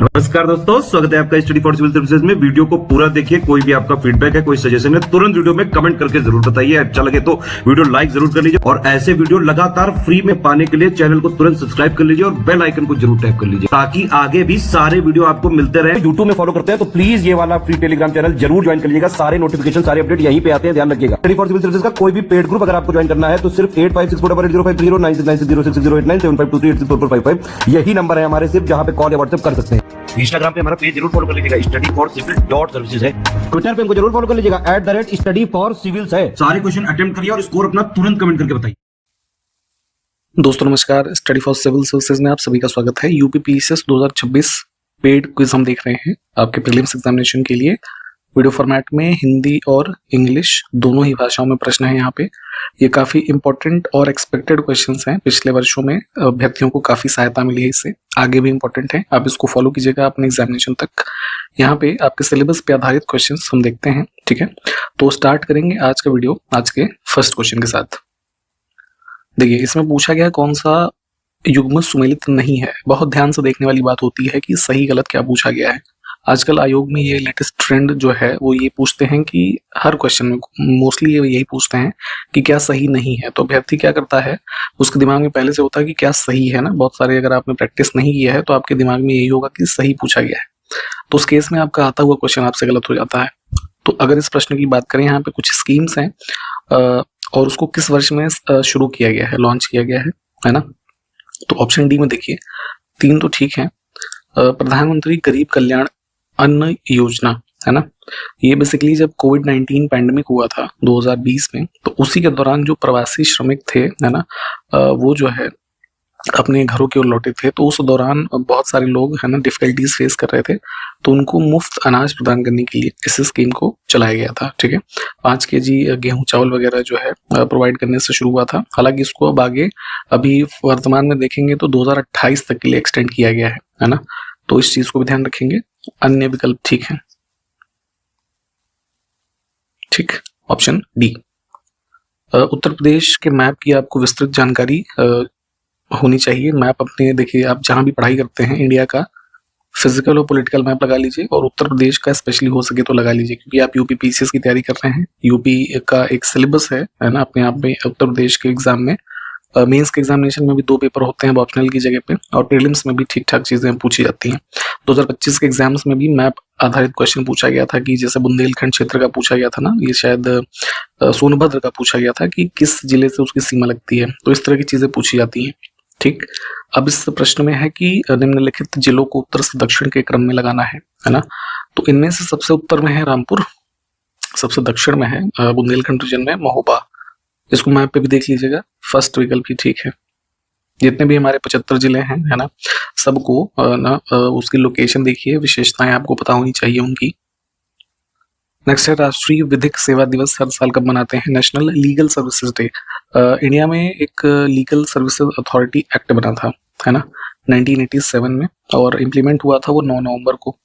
नमस्कार दोस्तों, स्वागत है आपका स्टडी फॉर सिविल सर्विसेज में। वीडियो को पूरा देखिए। कोई भी आपका फीडबैक है, कोई सजेशन है, तुरंत वीडियो में कमेंट करके जरूर बताइए। अच्छा लगे तो वीडियो लाइक जरूर कर लीजिए और ऐसे वीडियो लगातार फ्री में पाने के लिए चैनल को तुरंत सब्सक्राइब कर लीजिए और बेल आइकन को जरूर टैप कर लीजिए ताकि आगे भी सारे वीडियो आपको मिलते रहे। यूट्यूब में फॉलो करते हैं तो प्लीज ये वाला फ्री टेलीग्राम चैनल जरूर ज्वाइन कर लीजिएगा। सारे नोटिफिकेशन, सारे अपडेट यहीं पे आते हैं, ध्यान रखिएगा। स्टडी फॉर सिविल सर्विसेज का कोई भी पेड ग्रुप अगर आपको ज्वाइन करना है तो सिर्फ 856480560660897523864455 यही नंबर है हमारे, सिर्फ जहां पे कॉल या व्हाट्सएप कर सकते हैं। इंस्टाग्राम पे हमारा पेज जरूर फॉलो कर लीजिएगा, studyforcivil.services है। ट्विटर पे हमको जरूर फॉलो कर लीजिएगा, @studyforcivils है। सारे क्वेश्चन अटेम्प्ट करिए और स्कोर अपना तुरंत कमेंट करके बताइए। दोस्तों नमस्कार, स्टडी फॉर सिविल सर्विसेज में आप सभी का स्वागत है। यूपी पीसीएस 2026 पेड क्विज हम देख रहे हैं आपके प्रीलिम्स एग्जामिनेशन के लिए। वीडियो फॉर्मेट में हिंदी और इंग्लिश दोनों ही भाषाओं में प्रश्न है यहाँ पे। ये काफी इंपॉर्टेंट और एक्सपेक्टेड क्वेश्चंस हैं। पिछले वर्षों में अभ्यर्थियों को काफी सहायता मिली है इससे, आगे भी इंपॉर्टेंट है। आप इसको फॉलो कीजिएगा अपने एग्जामिनेशन तक। यहाँ पे आपके सिलेबस पे आधारित क्वेश्चंस हम देखते हैं, ठीक है। तो स्टार्ट करेंगे आज का वीडियो आज के फर्स्ट क्वेश्चन के साथ। देखिए, इसमें पूछा गया कौन सा युग्म सुमेलित नहीं है। बहुत ध्यान से देखने वाली बात होती है कि सही गलत क्या पूछा गया है। आजकल आयोग में ये लेटेस्ट ट्रेंड जो है वो ये पूछते हैं कि हर क्वेश्चन में मोस्टली ये यही पूछते हैं कि क्या सही नहीं है। तो अभ्यर्थी क्या करता है, उसके दिमाग में पहले से होता है कि क्या सही है ना। बहुत सारे अगर आपने प्रैक्टिस नहीं किया है तो आपके दिमाग में यही होगा कि सही पूछा गया है। तो उस केस में आपका आता हुआ क्वेश्चन आपसे गलत हो जाता है। तो अगर इस प्रश्न की बात करें, यहाँ पे कुछ स्कीम्स हैं और उसको किस वर्ष में शुरू किया गया है, लॉन्च किया गया है ना। तो ऑप्शन डी में देखिए, 3 तो ठीक है। प्रधानमंत्री गरीब कल्याण अन्न योजना, है ना। ये बेसिकली जब कोविड-19 पैंडेमिक हुआ था 2020 में, तो उसी के दौरान जो प्रवासी श्रमिक थे, है ना, वो जो है अपने घरों की ओर लौटे थे। तो उस दौरान बहुत सारे लोग, है ना, डिफिकल्टीज फेस कर रहे थे। तो उनको मुफ्त अनाज प्रदान करने के लिए इस स्कीम को चलाया गया था, ठीक है। 5 केजी गेहूं चावल वगैरह जो है प्रोवाइड करने से शुरू हुआ था। हालांकि इसको अब आगे अभी वर्तमान में देखेंगे तो 2028 तक के लिए एक्सटेंड किया गया है ना। तो इस चीज को भी ध्यान रखेंगे। अन्य विकल्प ठीक है, ठीक। Option D. उत्तर प्रदेश के मैप की आपको विस्तृत जानकारी होनी चाहिए। मैप अपने देखिए, आप जहां भी पढ़ाई करते हैं इंडिया का फिजिकल और पॉलिटिकल मैप लगा लीजिए और उत्तर प्रदेश का स्पेशली हो सके तो लगा लीजिए, क्योंकि आप यूपी पीसीएस की तैयारी कर रहे हैं। यूपी का एक सिलेबस है ना अपने आप में। उत्तर प्रदेश के एग्जाम में मेंस के एग्जामिनेशन में भी 2 पेपर होते हैं ऑप्शनल की जगह पे, और प्रीलिम्स में भी ठीक ठाक चीजें पूछी जाती हैं। 2025 के एग्जाम्स में भी मैप आधारित क्वेश्चन पूछा गया था कि जैसे बुंदेलखंड क्षेत्र का पूछा गया था ना, ये शायद सोनभद्र का पूछा गया था कि किस जिले से उसकी सीमा लगती है। तो इस तरह की चीजें पूछी जाती हैं, ठीक। अब इस प्रश्न में है कि निम्नलिखित जिलों को उत्तर से दक्षिण के क्रम में लगाना है ना। तो इनमें से सबसे उत्तर में है रामपुर, सबसे दक्षिण में है बुंदेलखंड रीजन में महोबा। इसको मैप पे भी देख लीजिएगा, फर्स्ट विकल्प ही ठीक है। जितने भी हमारे 75 जिले हैं, है ना, सबको ना उसकी लोकेशन देखिए, विशेषताएं आपको पता होनी चाहिए उनकी। नेक्स्ट है राष्ट्रीय विधिक सेवा दिवस हर साल कब मनाते हैं। National legal services day. India में एक लीगल सर्विसेज अथॉरिटी एक्ट बना था, है ना, 1987 में, और इम्प्लीमेंट हुआ था वो 9 नवंबर को।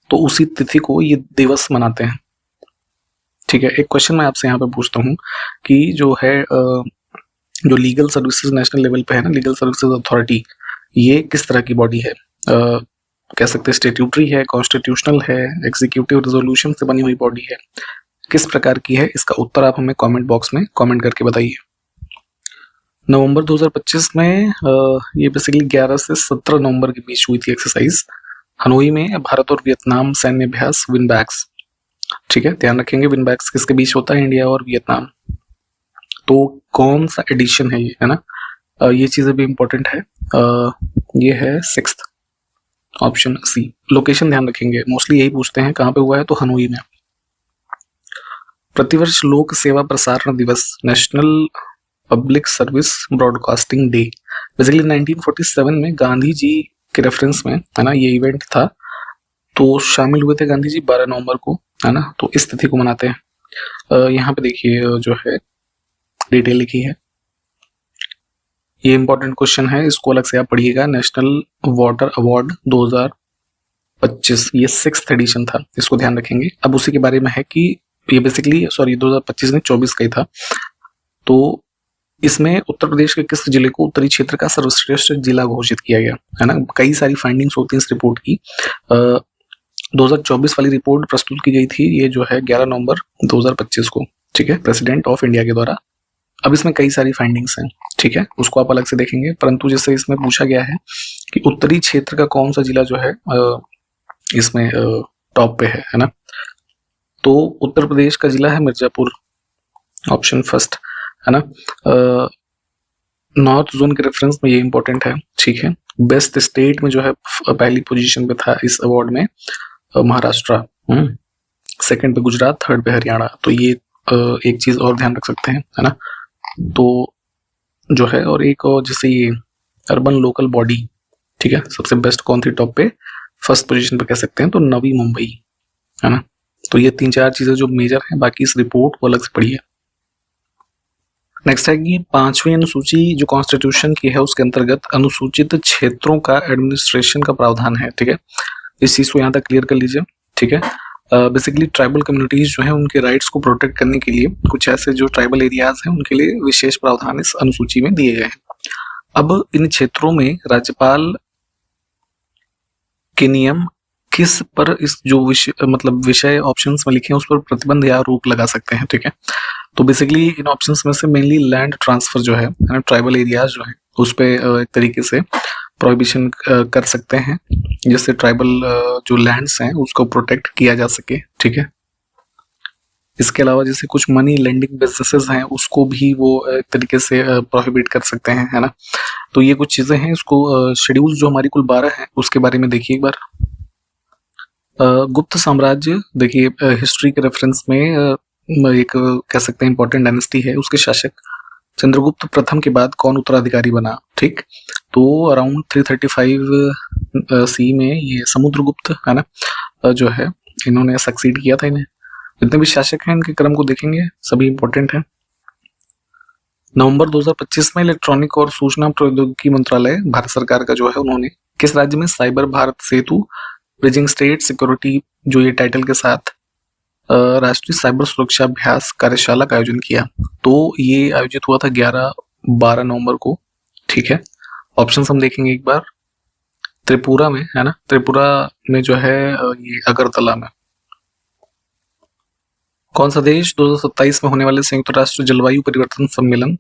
तो उसी तिथि को ये दिवस मनाते हैं, ठीक है। एक क्वेश्चन मैं आपसे यहाँ पे पूछता हूँ कि जो है जो लीगल सर्विसेज नेशनल लेवल पे है ना, लीगल सर्विसेज अथॉरिटी, ये किस तरह की बॉडी है। कह सकते हैं स्टेट्यूटरी है, कॉन्स्टिट्यूशनल है, एग्जीक्यूटिव रेजोल्यूशन से बनी हुई बॉडी है, किस प्रकार की है। इसका उत्तर आप हमें कमेंट बॉक्स में कमेंट करके बताइए। नवंबर 2025 में ये बेसिकली 11 से 17 नवंबर के बीच हुई थी एक्सरसाइज हनोई में। भारत और वियतनाम सैन्य अभ्यास विनबैक्स, ठीक है। ध्यान रखेंगे विनबैक्स किसके बीच होता है, इंडिया और वियतनाम। तो कौन सा एडिशन है ये, है ना, ये चीजें भी इंपॉर्टेंट है। ये है 6th, ऑप्शन सी। लोकेशन ध्यान रखेंगे, मोस्टली यही पूछते हैं कहाँ पे हुआ है, तो हनोई में। प्रतिवर्ष लोक सेवा प्रसारण दिवस, national public service broadcasting day, basically 1947 में गांधी जी के रेफरेंस में, है ना, ये इवेंट था। तो शामिल हुए थे गांधी जी 12 नवंबर को, है ना। तो इस तिथि को मनाते हैं। यहाँ पे देखिए जो है डिटेल लिखी है, ये इंपॉर्टेंट क्वेश्चन है, इसको अलग से आप पढ़िएगा। नेशनल वाटर अवार्ड 2025, ये 6th एडिशन था, इसको ध्यान रखेंगे। अब उसी के बारे में है कि ये बेसिकली 2025 नहीं 24 का ही था। तो इसमें उत्तर प्रदेश के किस जिले को उत्तरी क्षेत्र का सर्वश्रेष्ठ जिला घोषित किया गया, है ना। कई सारी फाइंडिंग्स होती हैं इस रिपोर्ट की। 2024 वाली रिपोर्ट प्रस्तुत की गई थी, ये जो है 11 नवंबर 2025 को, ठीक है, प्रेसिडेंट ऑफ इंडिया के द्वारा। अब इसमें कई सारी फाइंडिंग्स हैं, ठीक है, उसको आप अलग से देखेंगे, परंतु जैसे इसमें पूछा गया है कि उत्तरी क्षेत्र का कौन सा जिला जो है इसमें टॉप पे है ना। तो उत्तर प्रदेश का जिला है मिर्जापुर, ऑप्शन फर्स्ट, है ना। नॉर्थ जोन के रेफरेंस में ये इंपॉर्टेंट है, ठीक है। बेस्ट स्टेट में जो है पहली पोजीशन पे था इस अवार्ड में महाराष्ट्र, सेकंड पे गुजरात, थर्ड पे हरियाणा। तो ये एक चीज और ध्यान रख सकते हैं, है ना। तो जो है, और एक और जैसे ये अर्बन लोकल बॉडी, ठीक है, सबसे बेस्ट कौन थी टॉप पे, फर्स्ट पोजीशन पे कह सकते हैं तो नवी मुंबई, है ना। तो ये 3-4 चीजें जो मेजर हैं, बाकी इस रिपोर्ट को अलग से पढ़िए। नेक्स्ट है कि 5वीं अनुसूची जो कॉन्स्टिट्यूशन की है उसके अंतर्गत अनुसूचित क्षेत्रों का एडमिनिस्ट्रेशन का प्रावधान है, ठीक है। इस चीज को यहाँ तक क्लियर कर लीजिए, ठीक है। बेसिकली ट्राइबल कम्युनिटीज जो है उनके राइट्स को प्रोटेक्ट करने के लिए कुछ ऐसे जो ट्राइबल एरियाज हैं उनके लिए विशेष प्रावधान इस अनुसूची में दिए गए हैं। अब इन क्षेत्रों में राज्यपाल के नियम किस पर इस जो विषय ऑप्शंस में लिखे हैं उस पर प्रतिबंध या रोक लगा सकते हैं, ठीक है। तो बेसिकली इन ऑप्शंस में से मेनली लैंड ट्रांसफर जो है ट्राइबल एरियाज जो है उस पे एक तरीके से प्रोहिबिशन कर सकते हैं, जिससे ट्राइबल जो लैंड्स हैं उसको प्रोटेक्ट किया जा सके, ठीक है। इसके अलावा जैसे कुछ मनी लेंडिंग बिजनेसेस हैं उसको भी वो एक तरीके से प्रोहिबिट कर सकते हैं, है ना। तो ये कुछ चीजें हैं, इसको शेड्यूल जो हमारी कुल 12 है उसके बारे में देखिए एक बार। गुप्त साम्राज्य, देखिए हिस्ट्री के रेफरेंस में एक कह सकते हैं इंपॉर्टेंट डायनेस्टी है, उसके शासक चंद्रगुप्त प्रथम के बाद कौन उत्तराधिकारी बना, ठीक। तो अराउंड 335 सी में ये समुद्रगुप्त, है ना, जो है इन्होंने सक्सीड किया था इन्हें। जितने भी शासक हैं इनके क्रम को देखेंगे, सभी इंपॉर्टेंट हैं। नवंबर 2025 में इलेक्ट्रॉनिक और सूचना प्रौद्योगिकी मंत्रालय भारत सरकार का जो है उन्होंने किस राज्य में साइबर भारत सेतु ब्रिजिंग स्टेट सिक्योरिटी जो ये टाइटल के साथ राष्ट्रीय साइबर सुरक्षा अभ्यास कार्यशाला का आयोजन किया। तो ये आयोजित हुआ था 11-12 नवंबर को, ठीक है। ऑप्शन हम देखेंगे एक बार। त्रिपुरा में, है ना, त्रिपुरा में जो है ये अगरतला में। कौन सा देश 2027 में होने वाले संयुक्त राष्ट्र जलवायु परिवर्तन सम्मेलन,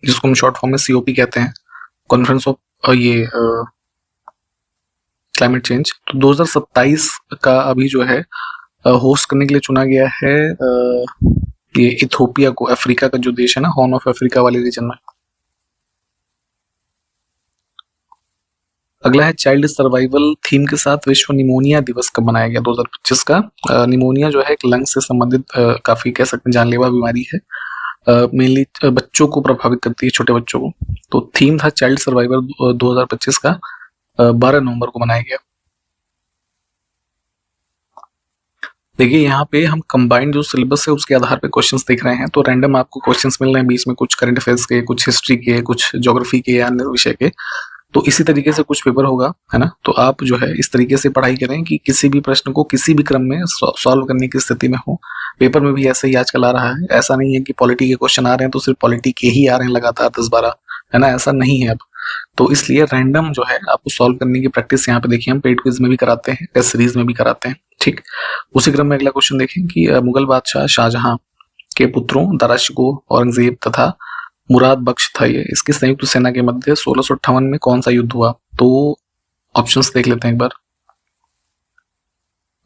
जिसको हम शॉर्ट फॉर्म में COP कहते हैं, कॉन्फ्रेंस ऑफ ये क्लाइमेट चेंज, तो 2027 का अभी जो है होस्ट करने के लिए चुना गया है ये इथोपिया को, अफ्रीका का जो देश है ना, हॉर्न ऑफ अफ्रीका वाले रीजन में। अगला है चाइल्ड सर्वाइवल थीम के साथ विश्व निमोनिया दिवस कब मनाया गया, 2025 का। निमोनिया जो है एक लंग से संबंधित काफी कह सकते हैं जानलेवा बीमारी है, मेनली बच्चों को प्रभावित करती है, छोटे बच्चों को। तो थीम था चाइल्ड सर्वाइवल 2025 का, 12 नवंबर को मनाया गया। देखिए यहाँ पे हम कंबाइंड जो सिलेबस है उसके आधार पे क्वेश्चंस देख रहे हैं, तो रैंडम आपको क्वेश्चंस मिल रहे हैं बीच में, कुछ करंट अफेयर्स के, कुछ हिस्ट्री के, कुछ ज्योग्राफी के या अन्य विषय के। तो इसी तरीके से कुछ पेपर होगा, है ना। तो आप जो है इस तरीके से पढ़ाई करें कि किसी भी प्रश्न को किसी भी क्रम में सॉल्व करने की स्थिति में हो। पेपर में भी ऐसे ही आजकल आ रहा है, ऐसा नहीं है कि पॉलिटी के क्वेश्चन आ रहे हैं तो सिर्फ पॉलिटी के ही आ रहे हैं लगातार 10-12, है ना, ऐसा नहीं है अब। तो इसलिए रैंडम जो है आपको सॉल्व करने की प्रैक्टिस यहाँ पे देखिए हम पेड क्विज में भी कराते हैं, टेस्ट सीरीज में भी कराते हैं, ठीक। उसी क्रम में अगला क्वेश्चन देखें कि मुगल बादशाह शाहजहां के पुत्रों दाराशिको, औरंगजेब तथा मुराद बख्श था ये, इसकी संयुक्त सेना के मध्य 1658 में कौन सा युद्ध हुआ। तो ऑप्शंस देख लेते हैं एक बार।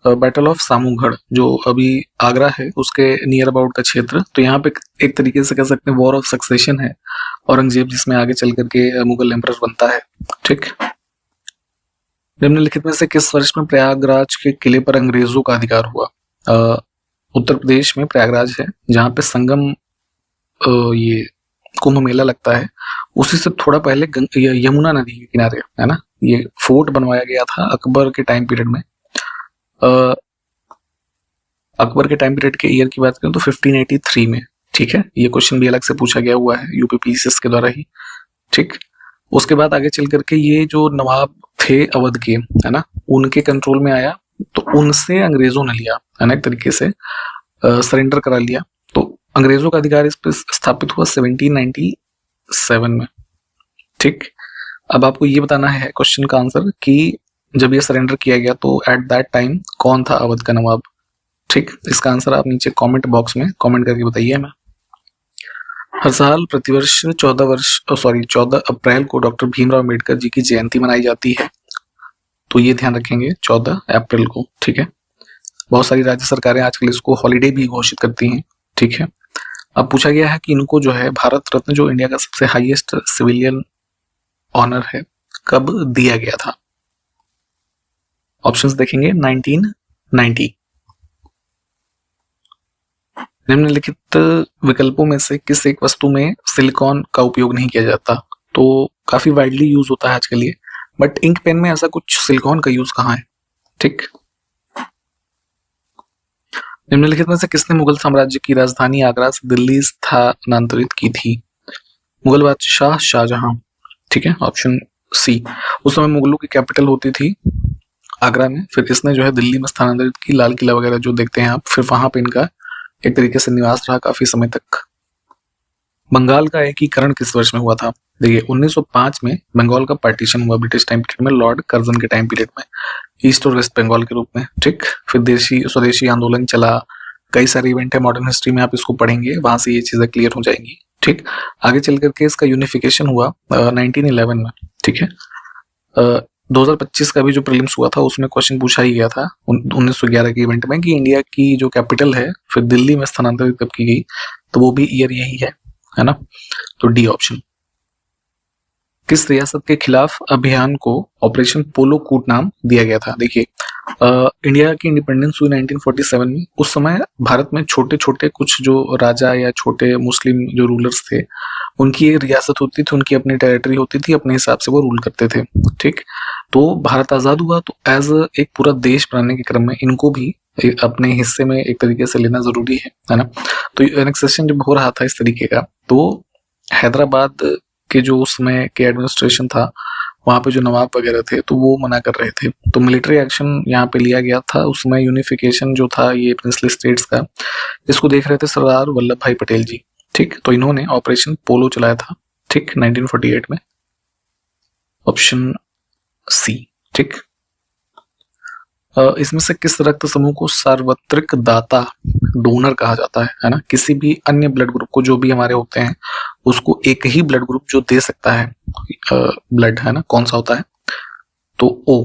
बैटल ऑफ सामूगढ़ जो अभी आगरा है उसके नियर अबाउट का क्षेत्र, तो यहाँ पे एक तरीके से कह सकते हैं वॉर ऑफ सक्सेशन है, औरंगजेब जिसमें आगे चल करके मुगल एम्परर बनता है, ठीक। निम्नलिखित में से किस वर्ष में प्रयागराज के किले पर अंग्रेजों का अधिकार हुआ। उत्तर प्रदेश में प्रयागराज है जहाँ पे संगम ये कुंभ मेला लगता है, उसी से थोड़ा पहले यमुना नदी के किनारे, है ना, ये फोर्ट बनवाया गया था अकबर के टाइम पीरियड में। अकबर के टाइम पीरियड के ईयर की बात करें तो 1583 में, ठीक है। ये क्वेश्चन भी अलग से पूछा गया हुआ है यूपीपीसीएस के द्वारा ही, ठीक। उसके बाद आगे चल करके ये जो नवाब थे अवध के, है ना, उनके कंट्रोल में आया, तो उनसे अंग्रेजों ने लिया, है ना, एक तरीके से सरेंडर करा लिया। तो अंग्रेजों का अधिकार इस पर स्थापित हुआ 1797 में। ठीक, अब आपको ये बताना है क्वेश्चन का आंसर कि जब ये सरेंडर किया गया तो एट दैट टाइम कौन था अवध का नवाब। ठीक, इसका आंसर आप नीचे कमेंट बॉक्स में कमेंट करके बताइए हमें। हर साल प्रतिवर्ष 14 अप्रैल को डॉक्टर भीमराव अम्बेडकर जी की जयंती मनाई जाती है, तो ये ध्यान रखेंगे 14 अप्रैल को। ठीक है, बहुत सारी राज्य सरकारें आजकल इसको हॉलीडे भी घोषित करती हैं। ठीक है, अब पूछा गया है कि इनको जो है भारत रत्न, जो इंडिया का सबसे हाईएस्ट सिविलियन ऑनर है, कब दिया गया था। ऑप्शंस देखेंगे 1990। निम्नलिखित विकल्पों में से किस एक वस्तु में सिलिकॉन का उपयोग नहीं किया जाता। तो काफी वाइडली यूज होता है आजकल ये, बट इंक पेन में ऐसा कुछ सिलिकॉन का यूज कहाँ है। ठीक, निम्नलिखित में से किसने मुगल साम्राज्य की राजधानी आगरा से दिल्ली स्थानांतरित की थी। मुगल बादशाह शाहजहां। ठीक है, ऑप्शन सी। उस समय मुगलों की कैपिटल होती थी आगरा में, फिर इसने जो है दिल्ली में स्थानांतरित की। लाल किला वगैरह जो देखते हैं आप, फिर वहां पे इनका एक तरीके से निवास रहा काफी समय तक। बंगाल का एकीकरण किस वर्ष में हुआ था। देखिए 1905 में बंगाल का पार्टीशन हुआ ब्रिटिश टाइम पीरियड में, लॉर्ड कर्जन के टाइम पीरियड में, ईस्ट और वेस्ट बंगाल के रूप में। ठीक, फिर देशी स्वदेशी आंदोलन चला, कई सारे इवेंट है मॉडर्न हिस्ट्री में, आप इसको पढ़ेंगे, वहां से ये चीजें क्लियर हो जाएंगी। ठीक, आगे चल करके इसका यूनिफिकेशन हुआ 1911 में। ठीक है, 2025 का भी जो प्रीलिम्स हुआ था उसमें क्वेश्चन पूछा ही गया था 1911 के इवेंट में कि इंडिया की जो कैपिटल है फिर दिल्ली में स्थानांतरित कब की गई, तो वो भी ईयर यही है ना। तो डी ऑप्शन। किस रियासत के खिलाफ अभियान को ऑपरेशन पोलो कूट नाम दिया गया था। देखिए इंडिया की इंडिपेंडेंस हुई 1947 में। उस समय भारत में छोटे छोटे कुछ जो राजा या छोटे मुस्लिम जो रूलर्स थे, उनकी एक रियासत होती थी, उनकी अपनी टेरिटरी होती थी, अपने हिसाब से वो रूल करते थे। ठीक, तो भारत आजाद हुआ तो एज एक पूरा देश बनाने के क्रम में इनको भी अपने हिस्से में एक तरीके से लेना जरूरी है ना। तो एनेक्सेशन जब हो रहा था इस तरीके का, तो हैदराबाद के जो उस समय के एडमिनिस्ट्रेशन था, वहां पे जो नवाब वगैरह थे, तो वो मना कर रहे थे, तो मिलिट्री एक्शन यहाँ पे लिया गया था। उसमें यूनिफिकेशन जो था ये प्रिंसली स्टेट्स का, इसको देख रहे थे सरदार वल्लभ भाई पटेल जी। ठीक, तो इन्होंने ऑपरेशन पोलो चलाया था। ठीक, 1948 में। Option C. ठीक, इसमें से किस रक्त समूह को सार्वत्रिक दाता डोनर कहा जाता है ना। किसी भी अन्य ब्लड ग्रुप को, जो भी हमारे होते हैं, उसको एक ही ब्लड ग्रुप जो दे सकता है ब्लड, है ना, कौन सा होता है, तो ओ।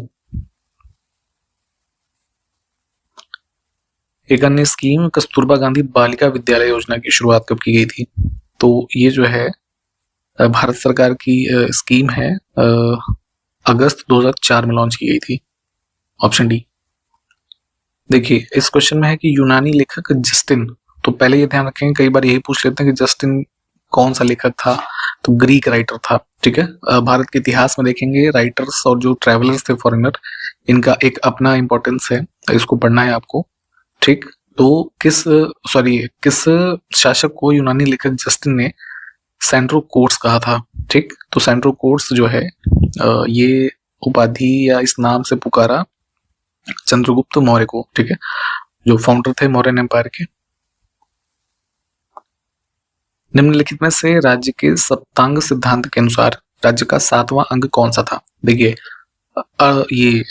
एक अन्य स्कीम कस्तूरबा गांधी बालिका विद्यालय योजना की शुरुआत कब की गई थी। तो ये जो है भारत सरकार की स्कीम है, अगस्त 2004 में लॉन्च की गई थी। Option D. देखिए इस क्वेश्चन में है कि यूनानी लेखक जस्टिन, तो पहले ये ध्यान रखेंगे, कई बार यही पूछ लेते हैं कि जस्टिन कौन सा लेखक था, तो ग्रीक राइटर था। ठीक है, भारत के इतिहास में देखेंगे राइटर्स और जो ट्रेवलर्स थे फॉरेनर, इनका एक अपना इंपॉर्टेंस है, इसको पढ़ना है आपको। ठीक, तो किस शासक को यूनानी लेखक जस्टिन ने सेंट्रो कोर्ट्स कहा था। ठीक, तो सेंट्रो कोर्ट्स जो है ये उपाधि या इस नाम से पुकारा चंद्रगुप्त मौर्य को। ठीक है, जो फाउंडर थे मौर्यन एम्पायर के। निम्नलिखित में से राज्य के सप्तांग सिद्धांत के अनुसार राज्य का 7वां अंग कौन सा था। देखिए ये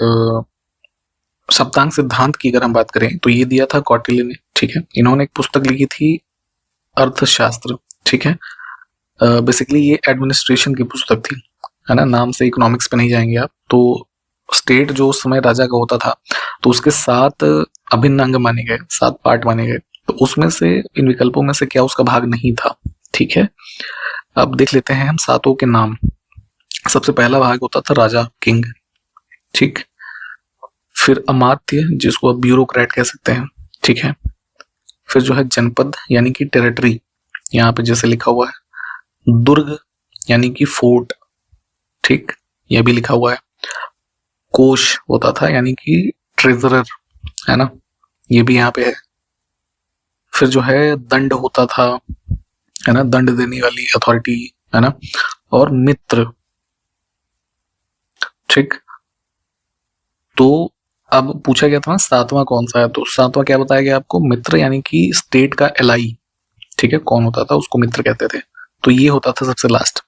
सप्तांग सिद्धांत की अगर हम बात करें तो ये दिया था कौटिल्य ने। ठीक है, इन्होंने एक पुस्तक लिखी थी अर्थशास्त्र। ठीक है, बेसिकली ये एडमिनिस्ट्रेशन की पुस्तक थी, है ना, नाम से इकोनॉमिक्स पे नहीं जाएंगे आप। तो स्टेट जो उस समय राजा का होता था, तो उसके 7 अभिन्न अंग माने गए, 7 पार्ट माने गए, तो उसमें से इन विकल्पों में से क्या उसका भाग नहीं था। ठीक है, अब देख लेते हैं हम 7 के नाम। सबसे पहला भाग होता था राजा, किंग। ठीक, फिर अमात्य, जिसको आप ब्यूरोक्रेट कह सकते हैं। ठीक है, फिर जो है जनपद यानी कि टेरिटरी, यहाँ पे जैसे लिखा हुआ है। दुर्ग यानी कि फोर्ट। ठीक, यह भी लिखा हुआ है। कोष होता था यानी कि ट्रेजरर, है ना, ये भी यहाँ पे है। फिर जो है दंड होता था, है ना, दंड देने वाली अथॉरिटी, है ना, और मित्र। ठीक, तो अब पूछा गया था ना 7वां कौन सा है, तो 7वां क्या बताया गया आपको, मित्र यानी कि स्टेट का एलाई, ठीक है, कौन होता था उसको मित्र कहते थे। तो ये होता था सबसे लास्ट।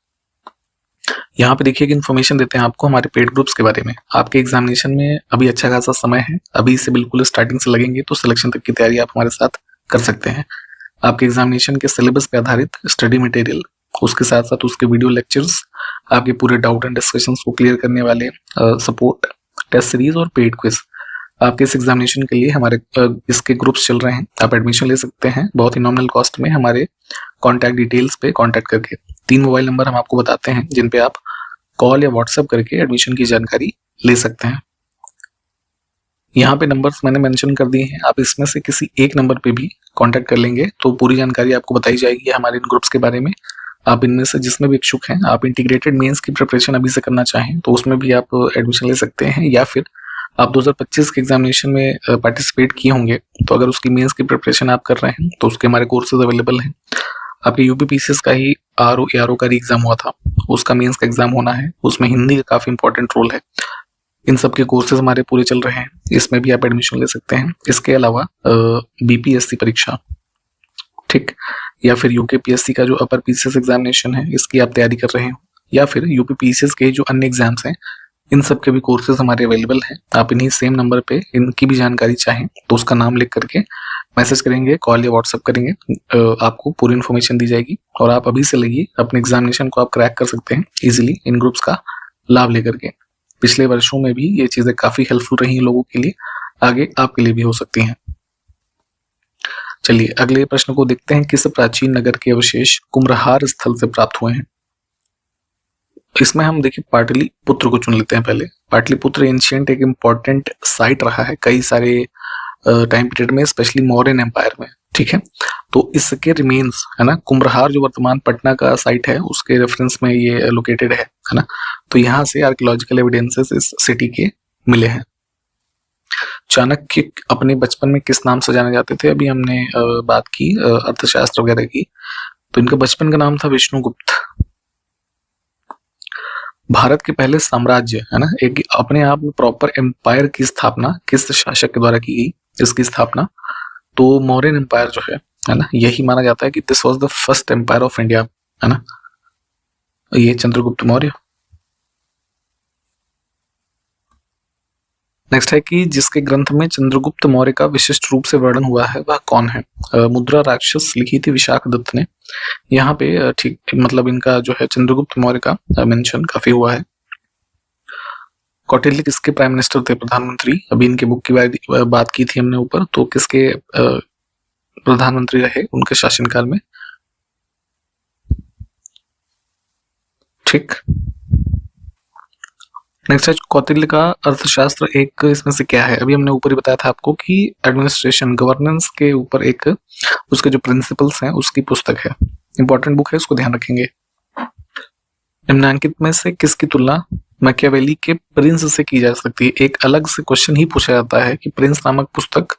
यहाँ पे देखिए कि इन्फॉर्मेशन देते हैं आपको हमारे पेड ग्रुप्स के बारे में। आपके एग्जामिनेशन में अभी अच्छा खासा समय है, अभी से बिल्कुल स्टार्टिंग से लगेंगे तो सिलेक्शन तक की तैयारी आप हमारे साथ कर सकते हैं। आपके एग्जामिनेशन के सिलेबस पे आधारित स्टडी मटेरियल, उसके साथ साथ उसके वीडियो लेक्चर्स, आपके पूरे डाउट एंड डिस्कशंस को क्लियर करने वाले सपोर्ट, टेस्ट सीरीज और पेड क्विज आपके इस एग्जामिनेशन के लिए हमारे इसके ग्रुप्स चल रहे हैं। आप एडमिशन ले सकते हैं बहुत ही नॉमिनल कॉस्ट में हमारे कॉन्टैक्ट डिटेल्स पे कॉन्टैक्ट करके। 3 मोबाइल नंबर हम आपको बताते हैं जिन पे आप कॉल या व्हाट्सएप करके एडमिशन की जानकारी ले सकते हैं। यहाँ पे नंबर्स मैंने मेंशन कर दिए हैं, आप इसमें से किसी एक नंबर पे भी कांटेक्ट कर लेंगे तो पूरी जानकारी आपको बताई जाएगी हमारे इन ग्रुप्स के बारे में। आप इनमें से जिसमें भी इच्छुक हैं, आप इंटीग्रेटेड मेंस की प्रिपरेशन अभी से करना चाहें तो उसमें भी आप एडमिशन ले सकते हैं, या फिर आप 2025 के एग्जामिनेशन में पार्टिसिपेट किए होंगे तो अगर उसकी मेंस की प्रिपरेशन आप कर रहे हैं तो उसके हमारे कोर्सेज अवेलेबल हैं। आपके यूपीपीसीएस का ही आरओ का एग्जाम हुआ था, उसका मेंस का एग्जाम होना है, उसमें हिंदी का काफी इंपॉर्टेंट रोल है। इन सब के कोर्सेज हमारे पूरे चल रहे हैं, इसमें भी आप एडमिशन ले सकते हैं। इसके अलावा बीपीएससी परीक्षा, ठीक, या फिर यूकेपीएससी का जो अपर पीसीएस एग्जामिनेशन है इसकी आप तैयारी कर रहे हो, या फिर यूपीपीसीएस के जो अन्य एग्जाम्स हैं इन सब के भी कोर्सेज हमारे अवेलेबल हैं। आप इन्हीं सेम नंबर पे इनकी भी जानकारी चाहें तो उसका नाम लिख करके मैसेज करेंगे, कॉल या व्हाट्सएप करेंगे, आपको पूरी इन्फॉर्मेशन दी जाएगी और आप अभी से लगिए अपने एग्जामिनेशन को आप क्रैक कर सकते हैं इजीली इन ग्रुप्स का लाभ लेकर के। पिछले वर्षों में भी ये चीजें काफी हेल्पफुल रही हैं लोगों के लिए, आगे आपके लिए भी हो सकती हैं। चलिए अगले प्रश्न को देखते हैं। किस प्राचीन नगर के अवशेष कुम्भरहार स्थल से प्राप्त हुए हैं? इसमें हम देखिए पाटलिपुत्र को चुन लेते हैं पहले। पाटलिपुत्र एंशिएंट एक इम्पॉर्टेंट साइट रहा है कई सारे टाइम पीरियड में, स्पेशली मौर्यन एम्पायर में, ठीक है। तो इसके रिमेन्स है ना, कुम्भरहार जो वर्तमान पटना का साइट है उसके रेफरेंस में ये लोकेटेड है ना। तो यहाँ से आर्कियोलॉजिकल एविडेंसेस इस सिटी के मिले हैं। चाणक्य अपने बचपन में किस नाम से जाने जाते थे? अभी हमने बात की अर्थशास्त्र वगैरह की, तो इनका बचपन का नाम था विष्णुगुप्त। भारत के पहले साम्राज्य है ना, एक अपने आप में प्रॉपर एम्पायर की स्थापना किस शासक के द्वारा की गई? इसकी स्थापना तो मौर्यन एम्पायर जो है ना, यही माना जाता है कि this was the first empire of India, है ना, ये चंद्रगुप्त मौर्य। नेक्स्ट है कि जिसके ग्रंथ में चंद्रगुप्त मौर्य का विशिष्ट रूप से वर्णन हुआ है वह कौन है? मुद्रा राक्षस लिखी थी विशाख दत्त ने। यहाँ पे ठीक मतलब इनका जो है चंद्रगुप्त मौर्य का मेंशन काफी हुआ है। कौटिल्य किसके प्राइम मिनिस्टर थे? प्रधानमंत्री। अभी इनके बुक की बात की थी हमने ऊपर, तो किसके प्रधानमंत्री रहे उनके शासनकाल में? ठीक। नेक्स्ट है कौटिल्य का अर्थशास्त्र एक इसमें से क्या है? अभी हमने ऊपर ही बताया था आपको कि एडमिनिस्ट्रेशन गवर्नेंस के ऊपर एक उसके जो प्रिंसिपल्स हैं उसकी पुस्तक है, इंपॉर्टेंट बुक है, उसको ध्यान रखेंगे। निम्नांकित में से किसकी तुलना मैकियावेली के प्रिंस से की जा सकती है? एक अलग से क्वेश्चन ही पूछा जाता है कि प्रिंस नामक पुस्तक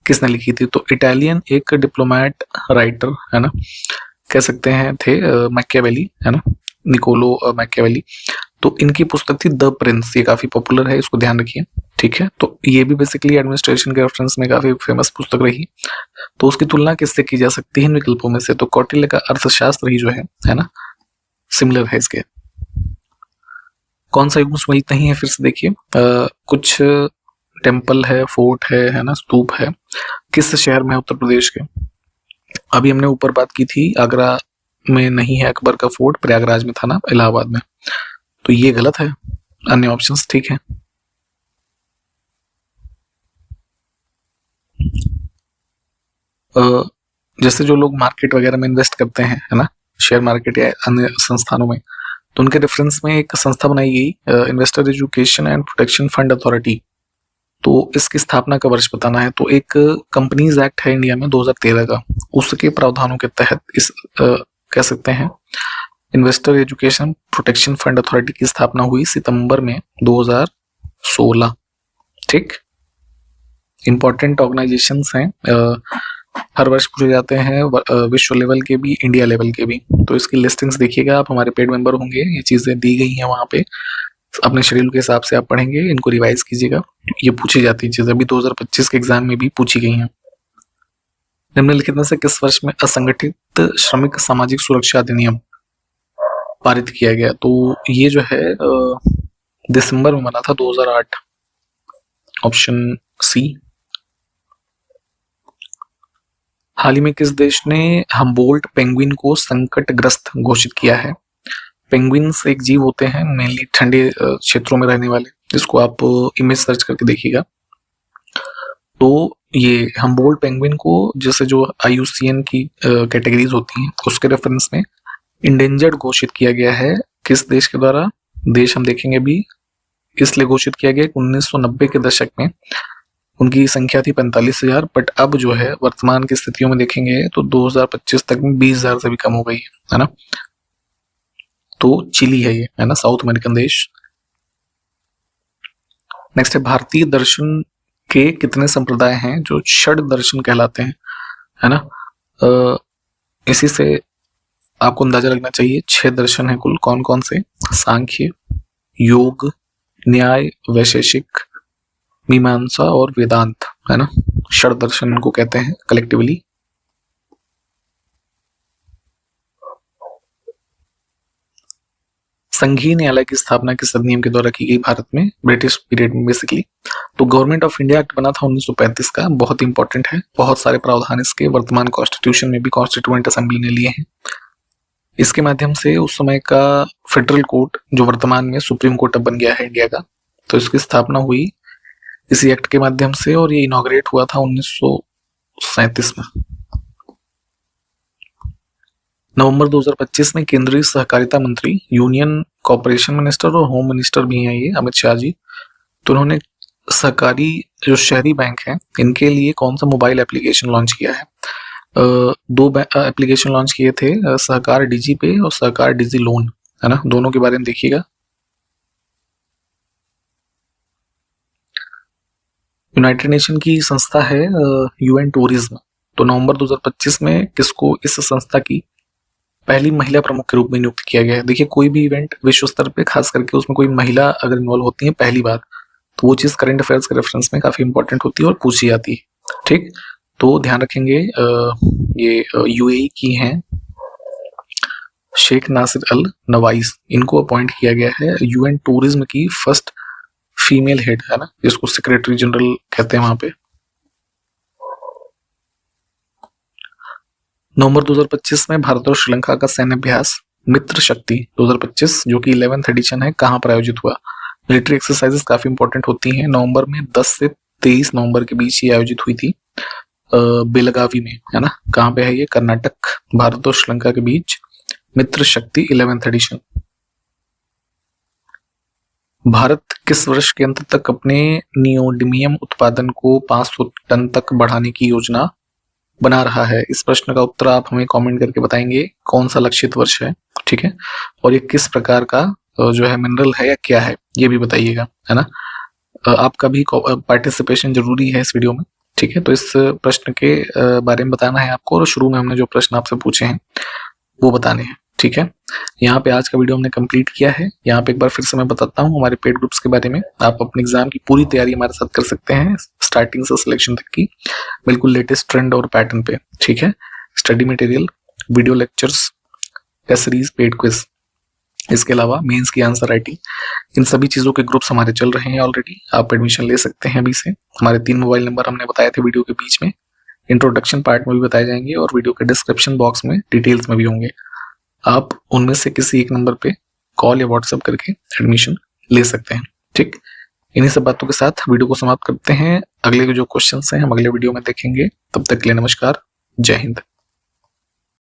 किसने लिखी थी? तो इटालियन एक डिप्लोमेट राइटर है ना, कह सकते हैं थे मैकियावेली, है ना, निकोलो मैकियावेली। तो इनकी पुस्तक थी द प्रिंस, ये काफी पॉपुलर है, इसको ध्यान रखिए, ठीक है। तो ये भी बेसिकली एडमिनिस्ट्रेशन के रेफरेंस में काफी फेमस पुस्तक रही। तो उसकी तुलना किससे की जा सकती है इन विकल्पों में से? तो कौटिल्य का अर्थशास्त्र ही जो है ना, सिमिलर है इसके। कौन सा युग मिलत नहीं है? फिर से देखिए, कुछ टेम्पल है, फोर्ट है ना, स्तूप है, किस शहर में? उत्तर प्रदेश के। अभी हमने ऊपर बात की थी आगरा में नहीं है अकबर का फोर्ट, प्रयागराज में था ना, इलाहाबाद में। तो ये गलत है, अन्य ऑप्शंस ठीक है। जैसे जो लोग मार्केट वगैरह में इन्वेस्ट करते हैं है ना, शेयर मार्केट या अन्य संस्थानों में, तो उनके रेफरेंस में एक संस्था बनाई गई investor education and protection fund authority. तो इसकी स्थापना का वर्ष बताना है। तो एक कंपनीज एक्ट है इंडिया में 2013 का, उसके प्रावधानों के तहत इस कह सकते हैं investor education protection fund authority की स्थापना हुई सितंबर में 2016, ठीक। इंपॉर्टेंट ऑर्गेनाइजेशंस हैं, हर वर्ष पूछे जाते हैं, विश्व लेवल के भी, इंडिया लेवल के भी। तो इसकी लिस्टिंग्स देखिएगा, आप हमारे पेड मेंबर होंगे, ये चीजें दी गई हैं वहां पे, अपने शेड्यूल के हिसाब से आप पढ़ेंगे, इनको रिवाइज कीजिएगा। ये पूछी जाती है चीजें, अभी 2025 के एग्जाम में भी पूछी गई हैं। निम्नलिखित में से किस वर्ष में असंगठित संयुक्त श्रमिक सामाजिक सुरक्षा अधिनियम पारित किया गया? तो ये जो है दिसंबर में बना था 2008, ऑप्शन सी। हाल ही में किस देश ने हम्बोल्ट पेंगुइन को संकटग्रस्त घोषित किया है? पेंगुइन्स एक जीव होते हैं मेनली ठंडे क्षेत्रों में रहने वाले, जिसको आप इमेज सर्च करके देखिएगा। तो ये हम्बोल्ट पेंगुइन को जैसे जो IUCN की कैटेगरीज होती हैं उसके रेफरेंस में इंडेंजर्ड घोषित किया गया है। किस देश के द्वारा? देश हम देखेंगे अभी, इसलिए घोषित किया गया 1990 के दशक में उनकी संख्या थी 45,000, बट अब जो है वर्तमान की स्थितियों में देखेंगे तो 2025 तक में 20,000 से भी कम हो गई है ना। तो चिली है ये, है ना, साउथ अमेरिकन देश। नेक्स्ट है, भारतीय दर्शन के कितने संप्रदाय हैं जो षड दर्शन कहलाते हैं, है ना। इसी से आपको अंदाजा लगना चाहिए 6 दर्शन है कुल। कौन कौन से? सांख्य, योग, न्याय, वैशेषिक, मीमांसा और वेदांत, है ना। षड दर्शन इनको कहते हैं कलेक्टिवली। संघीय न्यायालय की स्थापना किस अधिनियम के द्वारा की गई भारत में? ब्रिटिश पीरियड में बेसिकली। तो गवर्नमेंट ऑफ इंडिया एक्ट बना था 1935 का, बहुत इंपॉर्टेंट है। बहुत सारे प्रावधान इसके वर्तमान कॉन्स्टिट्यूशन में भी कॉन्स्टिट्यूएंट असेंबली ने लिए हैं। इसके माध्यम से उस समय का फेडरल कोर्ट जो वर्तमान में सुप्रीम कोर्ट अब बन गया है इंडिया का, तो इसकी स्थापना हुई इसी एक्ट के माध्यम से और ये इनॉग्रेट हुआ था 1937 में। नवंबर 2025 में केंद्रीय सहकारिता मंत्री, यूनियन कॉर्पोरेशन मिनिस्टर और होम मिनिस्टर भी हैं ये अमित शाह जी, तो उन्होंने सहकारी जो शहरी बैंक हैं इनके लिए कौन सा मोबाइल एप्लीकेशन लॉन्च किया है? 2 एप्लीकेशन लॉन्च किए थे, सहकार डिजी पे और सहकार डिजी लोन, है ना। दोनों के बारे में देखिएगा। यूनाइटेड नेशन की संस्था है UN टूरिज्म, तो नवंबर 2025 में किसको इस संस्था की पहली महिला प्रमुख के रूप में नियुक्त किया गया है? देखिए, कोई भी इवेंट विश्व स्तर पे खास करके उसमें कोई महिला अगर इन्वॉल्व होती है पहली बार, तो वो चीज करंट अफेयर्स के रेफरेंस में काफी इंपॉर्टेंट होती है और पूछी जाती है। ठीक, तो ध्यान रखेंगे। ये UAE की हैं शेख नासिर अल नवाइस, इनको अपॉइंट किया गया है UN टूरिज्म की फर्स्ट फीमेल हेड, है ना, जिसको सेक्रेटरी जनरल कहते हैं वहां पे। नवंबर 2025 में भारत और श्रीलंका का सैन्य अभ्यास मित्र शक्ति 2025 जो कि 11th एडिशन है, कहां पर आयोजित हुआ? मिलिट्री एक्सरसाइजेस काफी इंपॉर्टेंट होती हैं। नवंबर में 10 से 23 नवंबर के बीच ये आयोजित हुई थी बेलगावी में, है ना। कहां पे है ये? कर्नाटक। भारत और श्रीलंका के बीच मित्र शक्ति 11th एडिशन। भारत किस वर्ष के अंत तक अपने नियोडिमियम उत्पादन को 500 टन तक बढ़ाने की योजना बना रहा है? इस प्रश्न का उत्तर आप हमें कमेंट करके बताएंगे कौन सा लक्षित वर्ष है, ठीक है, और ये किस प्रकार का जो है मिनरल है या क्या है ये भी बताइएगा, है ना। आपका भी पार्टिसिपेशन जरूरी है इस वीडियो में, ठीक है। तो इस प्रश्न के बारे में बताना है आपको और शुरू में हमने जो प्रश्न आपसे पूछे हैं वो बताने हैं, ठीक है। यहाँ पे आज का वीडियो हमने कंप्लीट किया है। यहाँ पे एक बार फिर से मैं बताता हूँ हमारे पेड ग्रुप्स के बारे में। आप अपने एग्जाम की पूरी तैयारी हमारे साथ कर सकते हैं, स्टार्टिंग से सिलेक्शन तक की, बिल्कुल लेटेस्ट ट्रेंड और पैटर्न पे, ठीक है। Study material, video lectures, test series, paid quiz, इसके अलावा मेंस की आंसर राइटिंग, इन सभी चीजों के ग्रुप्स हमारे चल रहे हैं ऑलरेडी। आप एडमिशन ले सकते हैं अभी से। हमारे 3 मोबाइल नंबर हमने बताए थे वीडियो के बीच में, इंट्रोडक्शन पार्ट में भी बताए जाएंगे और वीडियो के डिस्क्रिप्शन बॉक्स में डिटेल्स में भी होंगे। आप उनमें से किसी एक नंबर पे कॉल या व्हाट्सएप करके एडमिशन ले सकते हैं, ठीक। इन्हीं सब बातों के साथ वीडियो को समाप्त करते हैं। अगले जो क्वेश्चंस हैं हम अगले वीडियो में देखेंगे। तब तक के लिए नमस्कार, जय हिंद।